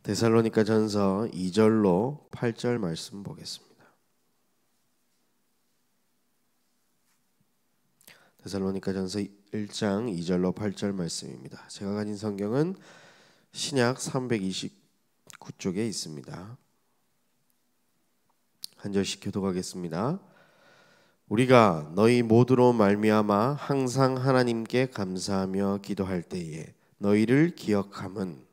데살로니가전서 2절로 8절 말씀 보겠습니다. 데살로니가전서 1장 2절로 8절 말씀입니다. 제가 가진 성경은 신약 329쪽에 있습니다. 한 절씩 교독하겠습니다. 우리가 너희 모두로 말미암아 항상 하나님께 감사하며 기도할 때에 너희를 기억함은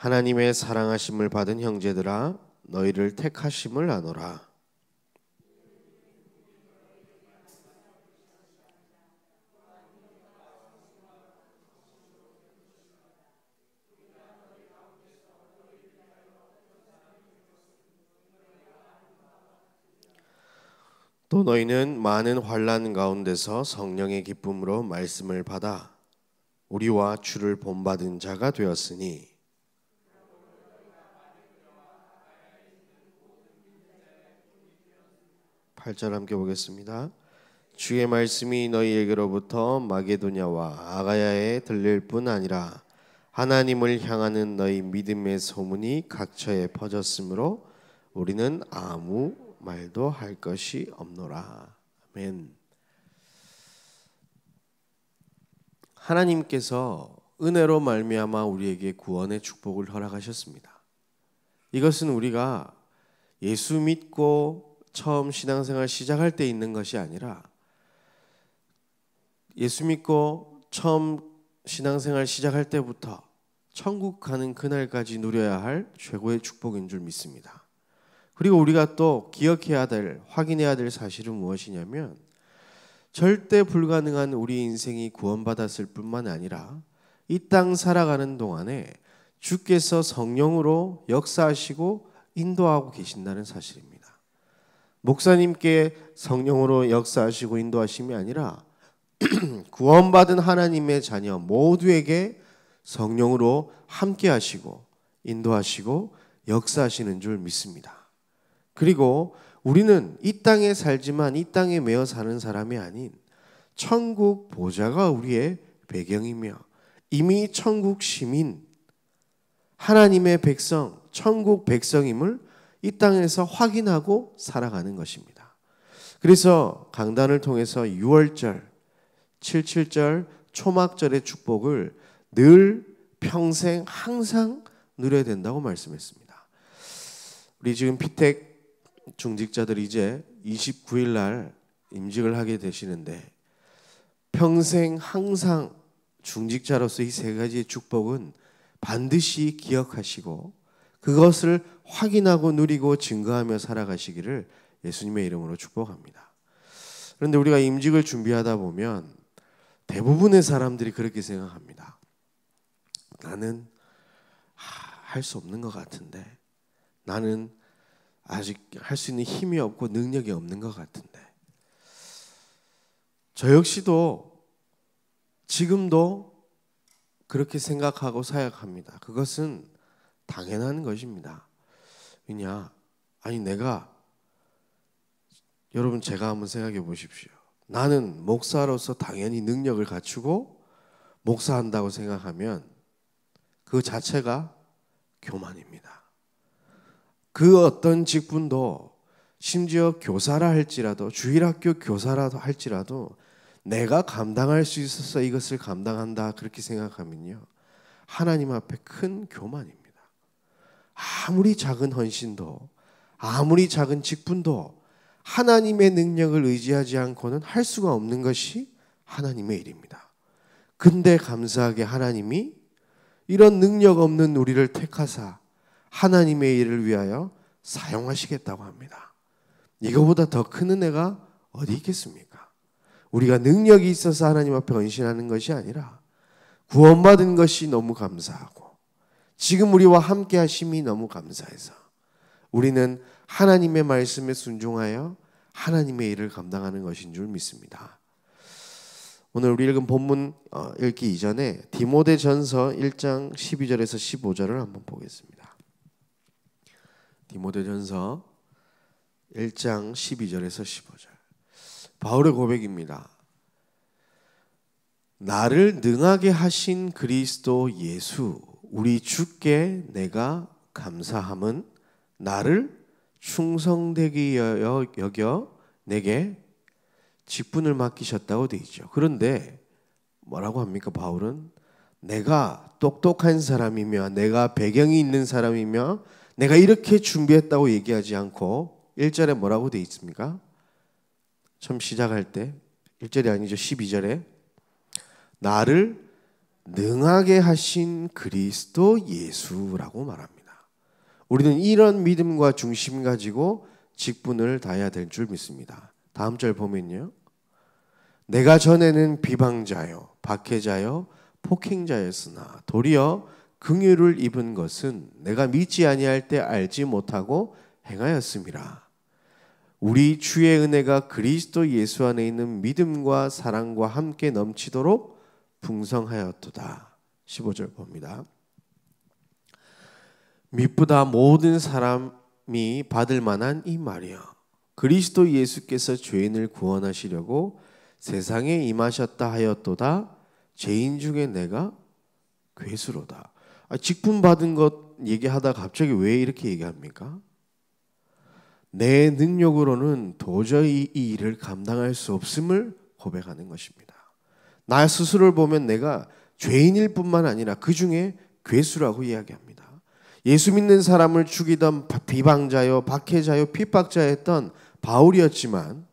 하나님의 사랑하심을 받은 형제들아 너희를 택하심을 아노라. 또 너희는 많은 환난 가운데서 성령의 기쁨으로 말씀을 받아 우리와 주를 본받은 자가 되었으니 8절 함께 보겠습니다. 주의 말씀이 너희에게로부터 마게도냐와 아가야에 들릴 뿐 아니라 하나님을 향하는 너희 믿음의 소문이 각처에 퍼졌으므로 우리는 아무 말도 할 것이 없노라. 아멘. 하나님께서 은혜로 말미암아 우리에게 구원의 축복을 허락하셨습니다. 이것은 우리가 예수 믿고 처음 신앙생활 시작할 때 있는 것이 아니라 예수 믿고 처음 신앙생활 시작할 때부터 천국 가는 그날까지 누려야 할 최고의 축복인 줄 믿습니다. 그리고 우리가 또 기억해야 될, 확인해야 될 사실은 무엇이냐면 절대 불가능한 우리 인생이 구원받았을 뿐만 아니라 이 땅 살아가는 동안에 주께서 성령으로 역사하시고 인도하고 계신다는 사실입니다. 목사님께 성령으로 역사하시고 인도하심이 아니라 구원받은 하나님의 자녀 모두에게 성령으로 함께 하시고 인도하시고 역사하시는 줄 믿습니다. 그리고 우리는 이 땅에 살지만 이 땅에 매여 사는 사람이 아닌 천국 보좌가 우리의 배경이며 이미 천국 시민, 하나님의 백성, 천국 백성임을 이 땅에서 확인하고 살아가는 것입니다. 그래서 강단을 통해서 6월절, 77절, 초막절의 축복을 늘 평생 항상 누려야 된다고 말씀했습니다. 우리 지금 피택 중직자들이 이제 29일 날 임직을 하게 되시는데 평생 항상 중직자로서 이 세 가지의 축복은 반드시 기억하시고 그것을 확인하고 누리고 증거하며 살아가시기를 예수님의 이름으로 축복합니다. 그런데 우리가 임직을 준비하다 보면 대부분의 사람들이 그렇게 생각합니다. 나는 할 수 없는 것 같은데, 나는 아직 할 수 있는 힘이 없고 능력이 없는 것 같은데. 저 역시도 지금도 그렇게 생각하고 사역합니다. 그것은 당연한 것입니다. 왜냐? 아니 여러분 제가 한번 생각해 보십시오. 나는 목사로서 당연히 능력을 갖추고 목사한다고 생각하면 그 자체가 교만입니다. 그 어떤 직분도 심지어 교사라 할지라도 주일학교 교사라도 할지라도 내가 감당할 수 있어서 이것을 감당한다 그렇게 생각하면요. 하나님 앞에 큰 교만입니다. 아무리 작은 헌신도 아무리 작은 직분도 하나님의 능력을 의지하지 않고는 할 수가 없는 것이 하나님의 일입니다. 근데 감사하게 하나님이 이런 능력 없는 우리를 택하사 하나님의 일을 위하여 사용하시겠다고 합니다. 이거보다 더 큰 은혜가 어디 있겠습니까? 우리가 능력이 있어서 하나님 앞에 헌신하는 것이 아니라 구원받은 것이 너무 감사하고 지금 우리와 함께 하심이 너무 감사해서 우리는 하나님의 말씀에 순종하여 하나님의 일을 감당하는 것인 줄 믿습니다. 오늘 우리 읽은 본문 읽기 이전에 디모데전서 1장 12절에서 15절을 한번 보겠습니다. 디모데전서 1장 12절에서 15절. 바울의 고백입니다. 나를 능하게 하신 그리스도 예수 우리 주께 내가 감사함은 나를 충성되게 여겨 내게 직분을 맡기셨다고 되어 있죠. 그런데 뭐라고 합니까? 바울은 내가 똑똑한 사람이며 내가 배경이 있는 사람이며 내가 이렇게 준비했다고 얘기하지 않고 1절에 뭐라고 되어 있습니까? 처음 시작할 때 1절이 아니죠. 12절에 나를 능하게 하신 그리스도 예수라고 말합니다. 우리는 이런 믿음과 중심 가지고 직분을 다해야 될 줄 믿습니다. 다음 절 보면요. 내가 전에는 비방자요, 박해자요, 폭행자였으나 도리어 긍휼을 입은 것은 내가 믿지 아니할 때 알지 못하고 행하였음이라. 우리 주의 은혜가 그리스도 예수 안에 있는 믿음과 사랑과 함께 넘치도록 풍성하였도다. 15절 봅니다. 미쁘다 모든 사람이 받을 만한 이 말이여. 그리스도 예수께서 죄인을 구원하시려고 세상에 임하셨다 하였도다. 죄인 중에 내가 괴수로다. 직분 받은 것 얘기하다 갑자기 왜 이렇게 얘기합니까? 내 능력으로는 도저히 이 일을 감당할 수 없음을 고백하는 것입니다. 나 스스로를 보면 내가 죄인일 뿐만 아니라 그 중에 괴수라고 이야기합니다. 예수 믿는 사람을 죽이던 비방자요, 박해자요, 핍박자였던 바울이었지만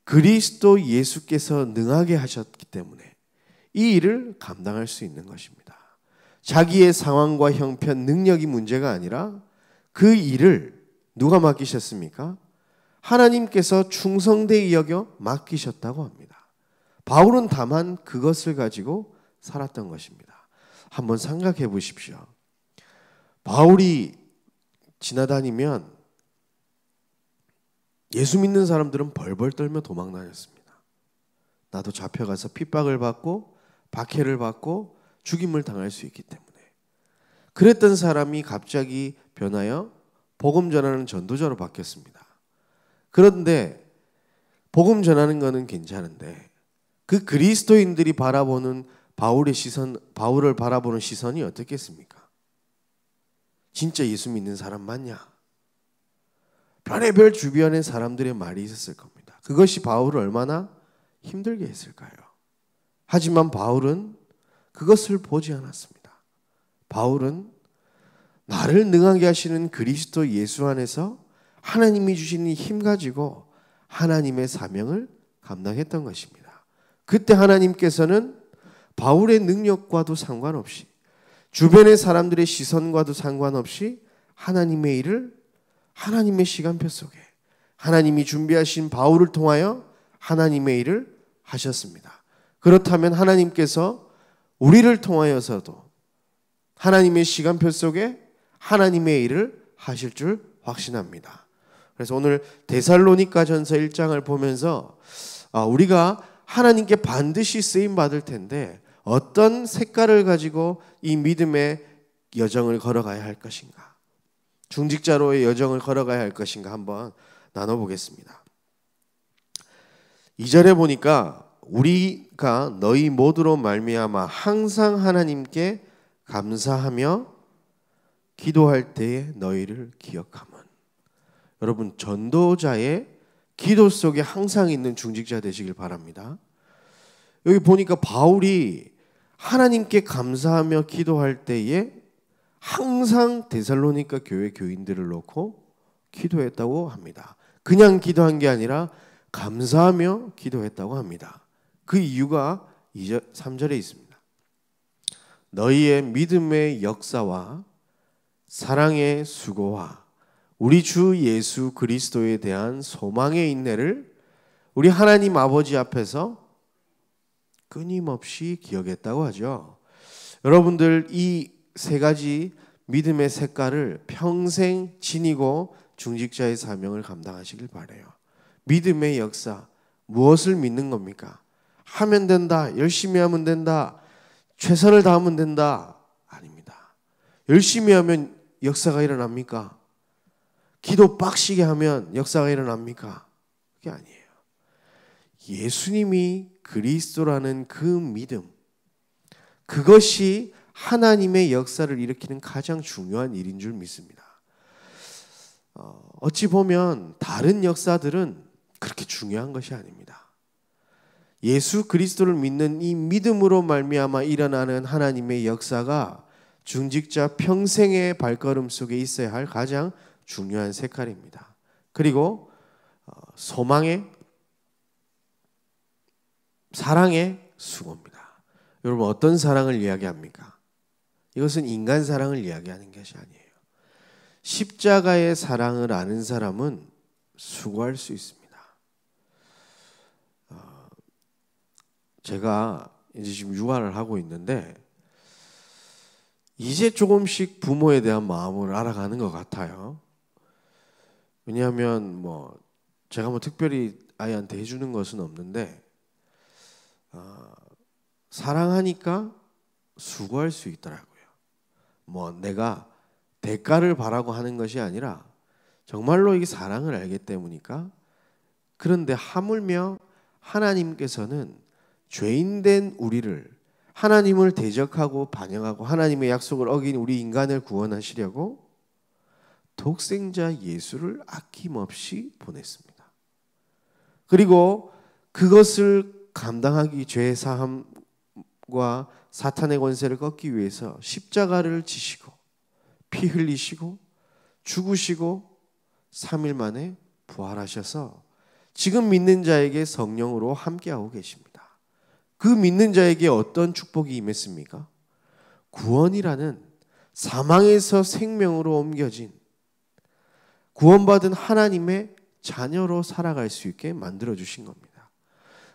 그리스도 예수께서 능하게 하셨기 때문에 이 일을 감당할 수 있는 것입니다. 자기의 상황과 형편, 능력이 문제가 아니라 그 일을 누가 맡기셨습니까? 하나님께서 충성되이 여겨 맡기셨다고 합니다. 바울은 다만 그것을 가지고 살았던 것입니다. 한번 생각해 보십시오. 바울이 지나다니면 예수 믿는 사람들은 벌벌 떨며 도망 다녔습니다. 나도 잡혀가서 핍박을 받고 박해를 받고 죽임을 당할 수 있기 때문에. 그랬던 사람이 갑자기 변하여 복음 전하는 전도자로 바뀌었습니다. 그런데 복음 전하는 거는 괜찮은데 그 그리스도인들이 바라보는 바울을 바라보는 시선이 어떻겠습니까? 진짜 예수 믿는 사람 맞냐? 별의별 주변에 사람들의 말이 있었을 겁니다. 그것이 바울을 얼마나 힘들게 했을까요? 하지만 바울은 그것을 보지 않았습니다. 바울은 나를 능하게 하시는 그리스도 예수 안에서 하나님이 주시는 힘 가지고 하나님의 사명을 감당했던 것입니다. 그때 하나님께서는 바울의 능력과도 상관없이 주변의 사람들의 시선과도 상관없이 하나님의 일을 하나님의 시간표 속에 하나님이 준비하신 바울을 통하여 하나님의 일을 하셨습니다. 그렇다면 하나님께서 우리를 통하여서도 하나님의 시간표 속에 하나님의 일을 하실 줄 확신합니다. 그래서 오늘 데살로니가전서 1장을 보면서 우리가 하나님께 반드시 쓰임 받을 텐데 어떤 색깔을 가지고 이 믿음의 여정을 걸어가야 할 것인가, 중직자로의 여정을 걸어가야 할 것인가 한번 나눠보겠습니다. 2절에 보니까 우리가 너희 모두로 말미암아 항상 하나님께 감사하며 기도할 때에 너희를 기억함은. 여러분, 전도자의 기도 속에 항상 있는 중직자 되시길 바랍니다. 여기 보니까 바울이 하나님께 감사하며 기도할 때에 항상 데살로니가 교회 교인들을 놓고 기도했다고 합니다. 그냥 기도한 게 아니라 감사하며 기도했다고 합니다. 그 이유가 2절, 3절에 있습니다. 너희의 믿음의 역사와 사랑의 수고와 우리 주 예수 그리스도에 대한 소망의 인내를 우리 하나님 아버지 앞에서 끊임없이 기억했다고 하죠. 여러분들 이 세 가지 믿음의 색깔을 평생 지니고 중직자의 사명을 감당하시길 바라요. 믿음의 역사, 무엇을 믿는 겁니까? 하면 된다, 열심히 하면 된다, 최선을 다하면 된다. 아닙니다. 열심히 하면 역사가 일어납니까? 기도 빡시게 하면 역사가 일어납니까? 그게 아니에요. 예수님이 그리스도라는 그 믿음, 그것이 하나님의 역사를 일으키는 가장 중요한 일인 줄 믿습니다. 어찌 보면 다른 역사들은 그렇게 중요한 것이 아닙니다. 예수 그리스도를 믿는 이 믿음으로 말미암아 일어나는 하나님의 역사가 중직자 평생의 발걸음 속에 있어야 할 가장 중요한 색깔입니다. 그리고 소망의, 사랑의 수고입니다. 여러분, 어떤 사랑을 이야기합니까? 이것은 인간 사랑을 이야기하는 것이 아니에요. 십자가의 사랑을 아는 사람은 수고할 수 있습니다. 제가 이제 지금 육아를 하고 있는데 이제 조금씩 부모에 대한 마음을 알아가는 것 같아요. 왜냐하면 제가 특별히 아이한테 해주는 것은 없는데 사랑하니까 수고할 수 있더라고요. 내가 대가를 바라고 하는 것이 아니라 정말로 이게 사랑을 알기 때문이니까. 그런데 하물며 하나님께서는 죄인된 우리를, 하나님을 대적하고 반역하고 하나님의 약속을 어긴 우리 인간을 구원하시려고 독생자 예수를 아낌없이 보냈습니다. 그리고 그것을 감당하기, 죄 사함과 사탄의 권세를 꺾기 위해서 십자가를 지시고 피 흘리시고 죽으시고 3일 만에 부활하셔서 지금 믿는 자에게 성령으로 함께하고 계십니다. 그 믿는 자에게 어떤 축복이 임했습니까? 구원이라는 사망에서 생명으로 옮겨진, 구원받은 하나님의 자녀로 살아갈 수 있게 만들어주신 겁니다.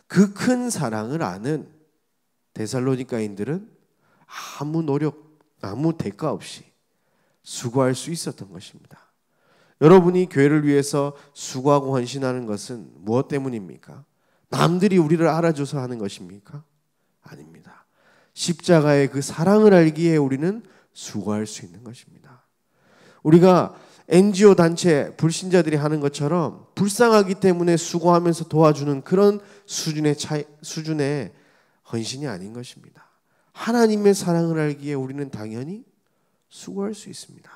그 큰 사랑을 아는 데살로니가인들은 아무 노력, 아무 대가 없이 수고할 수 있었던 것입니다. 여러분이 교회를 위해서 수고하고 헌신하는 것은 무엇 때문입니까? 남들이 우리를 알아줘서 하는 것입니까? 아닙니다. 십자가의 그 사랑을 알기에 우리는 수고할 수 있는 것입니다. 우리가 NGO 단체 불신자들이 하는 것처럼 불쌍하기 때문에 수고하면서 도와주는 그런 수준의 헌신이 아닌 것입니다. 하나님의 사랑을 알기에 우리는 당연히 수고할 수 있습니다.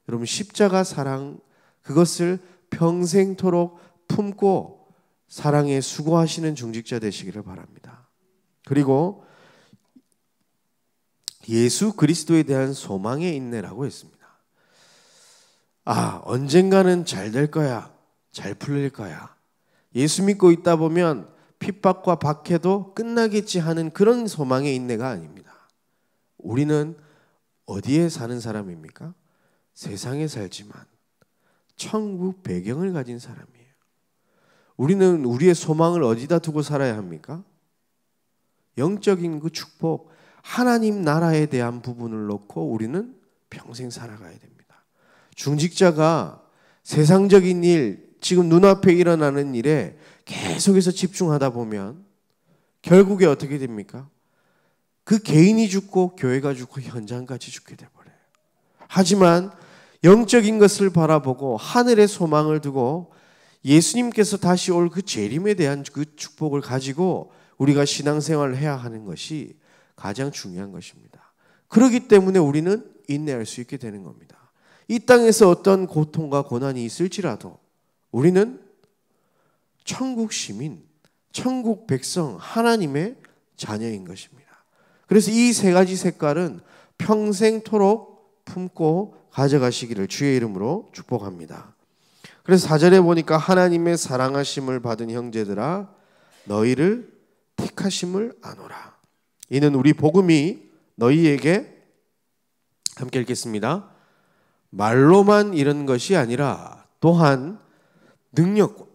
여러분, 십자가 사랑, 그것을 평생토록 품고 사랑에 수고하시는 중직자 되시기를 바랍니다. 그리고 예수 그리스도에 대한 소망의 인내라고 했습니다. 언젠가는 잘 될 거야, 잘 풀릴 거야, 예수 믿고 있다 보면 핍박과 박해도 끝나겠지 하는 그런 소망의 인내가 아닙니다. 우리는 어디에 사는 사람입니까? 세상에 살지만 천국 배경을 가진 사람이에요. 우리는 우리의 소망을 어디다 두고 살아야 합니까? 영적인 그 축복, 하나님 나라에 대한 부분을 놓고 우리는 평생 살아가야 됩니다. 중직자가 세상적인 일, 지금 눈앞에 일어나는 일에 계속해서 집중하다 보면 결국에 어떻게 됩니까? 그 개인이 죽고 교회가 죽고 현장까지 죽게 돼버려요. 하지만 영적인 것을 바라보고 하늘의 소망을 두고 예수님께서 다시 올 그 재림에 대한 그 축복을 가지고 우리가 신앙생활을 해야 하는 것이 가장 중요한 것입니다. 그렇기 때문에 우리는 인내할 수 있게 되는 겁니다. 이 땅에서 어떤 고통과 고난이 있을지라도 우리는 천국 시민, 천국 백성, 하나님의 자녀인 것입니다. 그래서 이 세 가지 색깔은 평생토록 품고 가져가시기를 주의 이름으로 축복합니다. 그래서 4절에 보니까 하나님의 사랑하심을 받은 형제들아 너희를 택하심을 아노라. 이는 우리 복음이 너희에게, 함께 읽겠습니다, 말로만 이런 것이 아니라 또한 능력과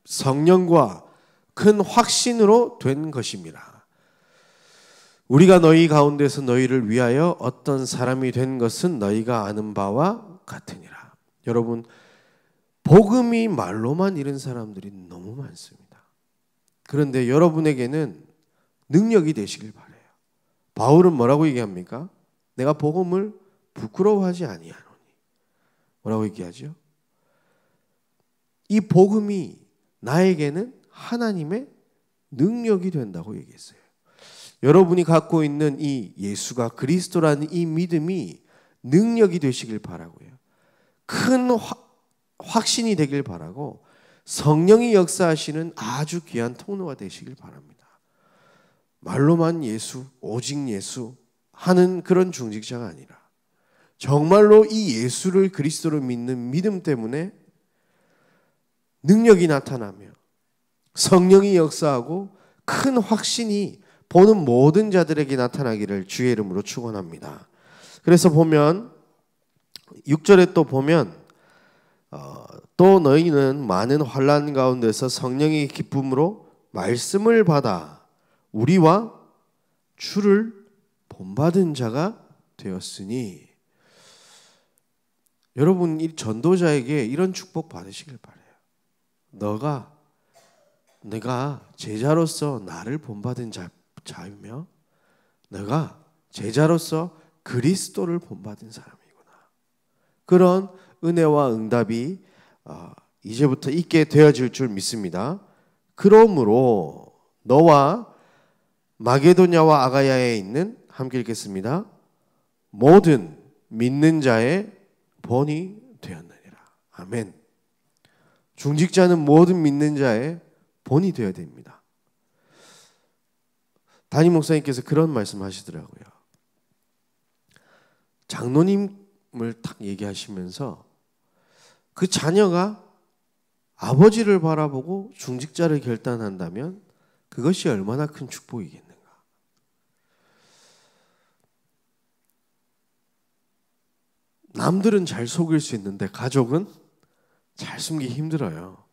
성령과 큰 확신으로 된 것입니다. 우리가 너희 가운데서 너희를 위하여 어떤 사람이 된 것은 너희가 아는 바와 같으니라. 여러분, 복음이 말로만 이룬 사람들이 너무 많습니다. 그런데 여러분에게는 능력이 되시길 바라요. 바울은 뭐라고 얘기합니까? 내가 복음을 부끄러워하지 아니하노니. 뭐라고 얘기하죠? 이 복음이 나에게는 하나님의 능력이 된다고 얘기했어요. 여러분이 갖고 있는 이 예수가 그리스도라는 이 믿음이 능력이 되시길 바라고요. 큰 확신이 되길 바라고 성령이 역사하시는 아주 귀한 통로가 되시길 바랍니다. 말로만 예수, 오직 예수 하는 그런 중직자가 아니라 정말로 이 예수를 그리스도로 믿는 믿음 때문에 능력이 나타나며 성령이 역사하고 큰 확신이 보는 모든 자들에게 나타나기를 주의 이름으로 축원합니다. 그래서 보면 6절에 또 보면 또 너희는 많은 환난 가운데서 성령의 기쁨으로 말씀을 받아 우리와 주를 본받은 자가 되었으니. 여러분 이 전도자에게 이런 축복 받으시길 바라요. 내가 제자로서 나를 본받은 자이며 내가 제자로서 그리스도를 본받은 사람이구나. 그런 은혜와 응답이 이제부터 있게 되어질 줄 믿습니다. 그러므로 너와 마게도냐와 아가야에 있는, 함께 읽겠습니다. 모든 믿는 자의 본이 되었느니라. 아멘. 중직자는 모든 믿는 자의 본이 되어야 됩니다. 담임 목사님께서 그런 말씀하시더라고요. 장로님을 딱 얘기하시면서 그 자녀가 아버지를 바라보고 중직자를 결단한다면 그것이 얼마나 큰 축복이겠는가. 남들은 잘 속일 수 있는데 가족은 잘 숨기기 힘들어요.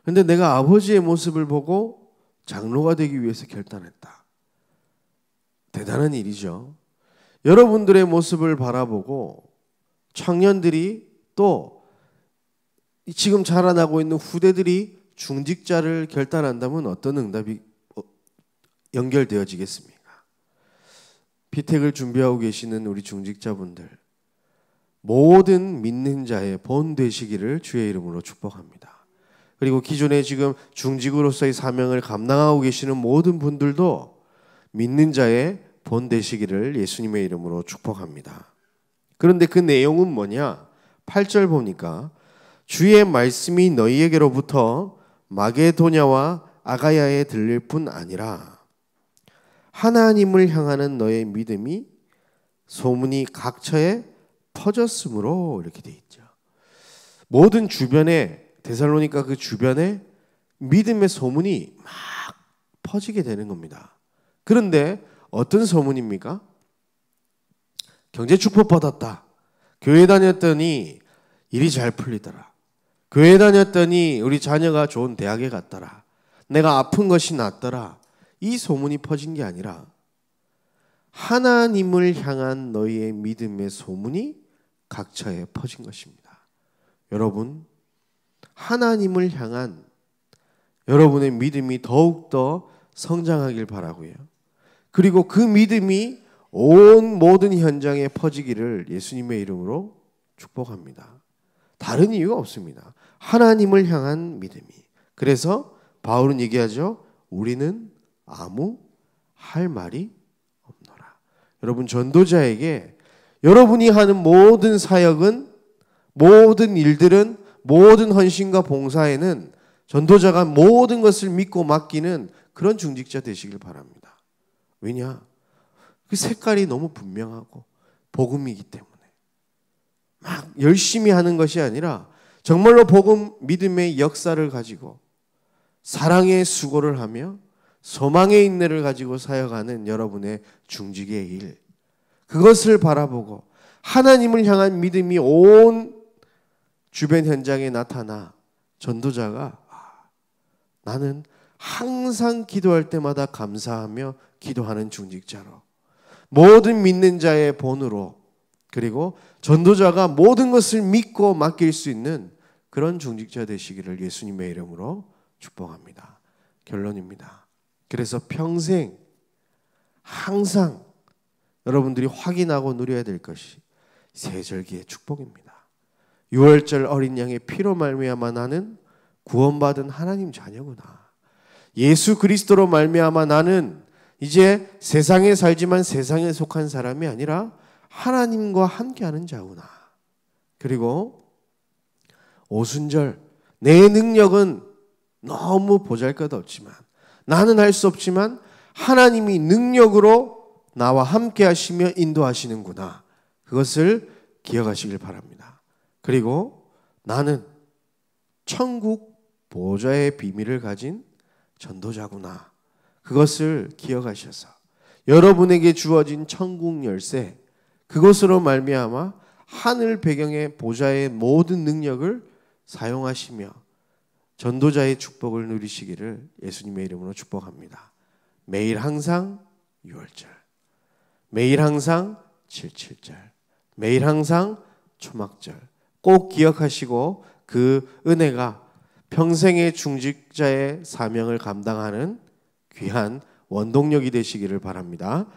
그런데 내가 아버지의 모습을 보고 장로가 되기 위해서 결단했다. 대단한 일이죠. 여러분들의 모습을 바라보고 청년들이 또 지금 자라나고 있는 후대들이 중직자를 결단한다면 어떤 응답이 연결되어지겠습니까? 피택을 준비하고 계시는 우리 중직자분들, 모든 믿는 자의 본 되시기를 주의 이름으로 축복합니다. 그리고 기존에 지금 중직으로서의 사명을 감당하고 계시는 모든 분들도 믿는 자의 본 되시기를 예수님의 이름으로 축복합니다. 그런데 그 내용은 뭐냐? 8절 보니까 주의 말씀이 너희에게로부터 마게도냐와 아가야에 들릴 뿐 아니라 하나님을 향하는 너의 믿음이 소문이 각처에 퍼졌으므로, 이렇게 돼 있죠. 모든 주변에, 데살로니가 그 주변에 믿음의 소문이 막 퍼지게 되는 겁니다. 그런데 어떤 소문입니까? 경제 축복 받았다. 교회 다녔더니 일이 잘 풀리더라. 교회 다녔더니 우리 자녀가 좋은 대학에 갔더라. 내가 아픈 것이 낫더라. 이 소문이 퍼진 게 아니라 하나님을 향한 너희의 믿음의 소문이 각처에 퍼진 것입니다. 여러분, 하나님을 향한 여러분의 믿음이 더욱더 성장하길 바라고요. 그리고 그 믿음이 온 모든 현장에 퍼지기를 예수님의 이름으로 축복합니다. 다른 이유가 없습니다. 하나님을 향한 믿음이. 그래서 바울은 얘기하죠. 우리는 아무 할 말이 없노라. 여러분, 전도자에게 여러분이 하는 모든 사역은, 모든 일들은, 모든 헌신과 봉사에는 전도자가 모든 것을 믿고 맡기는 그런 중직자 되시길 바랍니다. 왜냐? 그 색깔이 너무 분명하고 복음이기 때문에 막 열심히 하는 것이 아니라 정말로 복음 믿음의 역사를 가지고 사랑의 수고를 하며 소망의 인내를 가지고 사역하는 여러분의 중직의 일, 그것을 바라보고 하나님을 향한 믿음이 온 주변 현장에 나타나 전도자가 나는 항상 기도할 때마다 감사하며 기도하는 중직자로, 모든 믿는 자의 본으로, 그리고 전도자가 모든 것을 믿고 맡길 수 있는 그런 중직자 되시기를 예수님의 이름으로 축복합니다. 결론입니다. 그래서 평생 항상 여러분들이 확인하고 누려야 될 것이 세절기의 축복입니다. 6월절 어린 양의 피로 말미암아 나는 구원받은 하나님 자녀구나. 예수 그리스도로 말미암아 나는 이제 세상에 살지만 세상에 속한 사람이 아니라 하나님과 함께하는 자구나. 그리고 오순절, 내 능력은 너무 보잘것없지만, 나는 할 수 없지만 하나님이 능력으로 나와 함께 하시며 인도하시는구나. 그것을 기억하시길 바랍니다. 그리고 나는 천국 보좌의 비밀을 가진 전도자구나. 그것을 기억하셔서 여러분에게 주어진 천국 열쇠, 그것으로 말미암아 하늘 배경의 보좌의 모든 능력을 사용하시며 전도자의 축복을 누리시기를 예수님의 이름으로 축복합니다. 매일 항상 6월절, 매일 항상 77절, 매일 항상 초막절 꼭 기억하시고 그 은혜가 평생의 중직자의 사명을 감당하는 귀한 원동력이 되시기를 바랍니다.